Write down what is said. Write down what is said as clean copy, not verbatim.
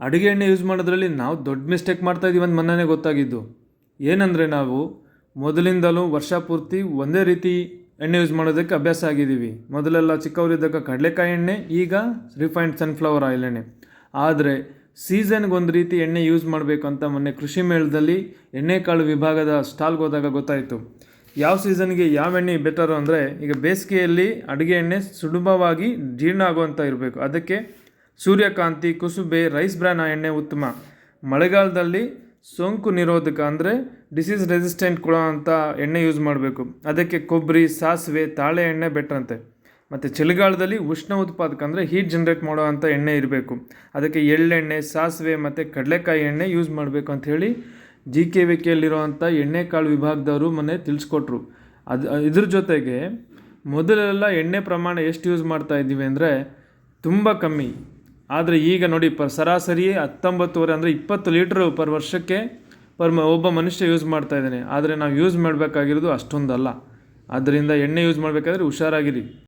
ಅಡುಗೆ ಎಣ್ಣೆ ಯೂಸ್ ಮಾಡೋದ್ರಲ್ಲಿ ನಾವು ದೊಡ್ಡ ಮಿಸ್ಟೇಕ್ ಮಾಡ್ತಾಯಿದ್ದೀವಿ ಅಂತ ಮೊನ್ನೆ ಗೊತ್ತಾಗಿದ್ದು. ಏನಂದರೆ ನಾವು ಮೊದಲಿಂದಲೂ ವರ್ಷ ಪೂರ್ತಿ ಒಂದೇ ರೀತಿ ಎಣ್ಣೆ ಯೂಸ್ ಮಾಡೋದಕ್ಕೆ ಅಭ್ಯಾಸ ಆಗಿದ್ದೀವಿ. ಮೊದಲೆಲ್ಲ ಚಿಕ್ಕವರಿದ್ದಾಗ ಕಡಲೆಕಾಯಿ ಎಣ್ಣೆ, ಈಗ ರಿಫೈನ್ಡ್ ಸನ್ಫ್ಲವರ್ ಆಯಿಲ್ ಎಣ್ಣೆ. ಆದರೆ ಸೀಸನ್ಗೆ ಒಂದು ರೀತಿ ಎಣ್ಣೆ ಯೂಸ್ ಮಾಡಬೇಕು ಅಂತ ಮೊನ್ನೆ ಕೃಷಿ ಮೇಳದಲ್ಲಿ ಎಣ್ಣೆಕಾಳು ವಿಭಾಗದ ಸ್ಟಾಲ್ಗೆ ಹೋದಾಗ ಗೊತ್ತಾಯಿತು. ಯಾವ ಸೀಸನ್ಗೆ ಯಾವ ಎಣ್ಣೆ ಬೆಟರು ಅಂದರೆ, ಈಗ ಬೇಸಿಗೆಯಲ್ಲಿ ಅಡುಗೆ ಎಣ್ಣೆ ಸುಲಭವಾಗಿ ಜೀರ್ಣ ಆಗುವಂಥ ಇರಬೇಕು, ಅದಕ್ಕೆ ಸೂರ್ಯಕಾಂತಿ, ಕುಸುಬೆ, ರೈಸ್ ಬ್ರಾನ್ ಎಣ್ಣೆ ಉತ್ತಮ. ಮಳೆಗಾಲದಲ್ಲಿ ಸೋಂಕು ನಿರೋಧಕ ಅಂದರೆ ಡಿಸೀಸ್ ರೆಸಿಸ್ಟೆಂಟ್ ಕೊಡೋ ಅಂಥ ಎಣ್ಣೆ ಯೂಸ್ ಮಾಡಬೇಕು, ಅದಕ್ಕೆ ಕೊಬ್ಬರಿ, ಸಾಸಿವೆ, ತಾಳೆ ಎಣ್ಣೆ ಬೆಟ್ರಂತೆ. ಮತ್ತು ಚಳಿಗಾಲದಲ್ಲಿ ಉಷ್ಣ ಉತ್ಪಾದಕ ಅಂದರೆ ಹೀಟ್ ಜನ್ರೇಟ್ ಮಾಡೋ ಅಂಥ ಎಣ್ಣೆ ಇರಬೇಕು, ಅದಕ್ಕೆ ಎಳ್ಳೆಣ್ಣೆ, ಸಾಸಿವೆ ಮತ್ತು ಕಡಲೆಕಾಯಿ ಎಣ್ಣೆ ಯೂಸ್ ಮಾಡಬೇಕು ಅಂಥೇಳಿ GKVKಯಲ್ಲಿರುವಂಥ ಎಣ್ಣೆಕಾಳು ವಿಭಾಗದವರು ಮೊನ್ನೆ ತಿಳಿಸ್ಕೊಟ್ರು. ಇದ್ರ ಜೊತೆಗೆ ಮೊದಲೆಲ್ಲ ಎಣ್ಣೆ ಪ್ರಮಾಣ ಎಷ್ಟು ಯೂಸ್ ಮಾಡ್ತಾ ಇದ್ದೀವಿ ಅಂದರೆ ತುಂಬ ಕಮ್ಮಿ. ಆದರೆ ಈಗ ನೋಡಿ ಸರಾಸರಿ 19 ಅಂದರೆ 20 ಲೀಟ್ರ್ ಪರ್ ವರ್ಷಕ್ಕೆ ಒಬ್ಬ ಮನುಷ್ಯ ಯೂಸ್ ಮಾಡ್ತಾ ಇದ್ದಾನೆ. ಆದರೆ ನಾವು ಯೂಸ್ ಮಾಡಬೇಕಾಗಿರೋದು ಅಷ್ಟೊಂದಲ್ಲ. ಆದ್ದರಿಂದ ಎಣ್ಣೆ ಯೂಸ್ ಮಾಡಬೇಕಾದ್ರೆ ಹುಷಾರಾಗಿರಿ.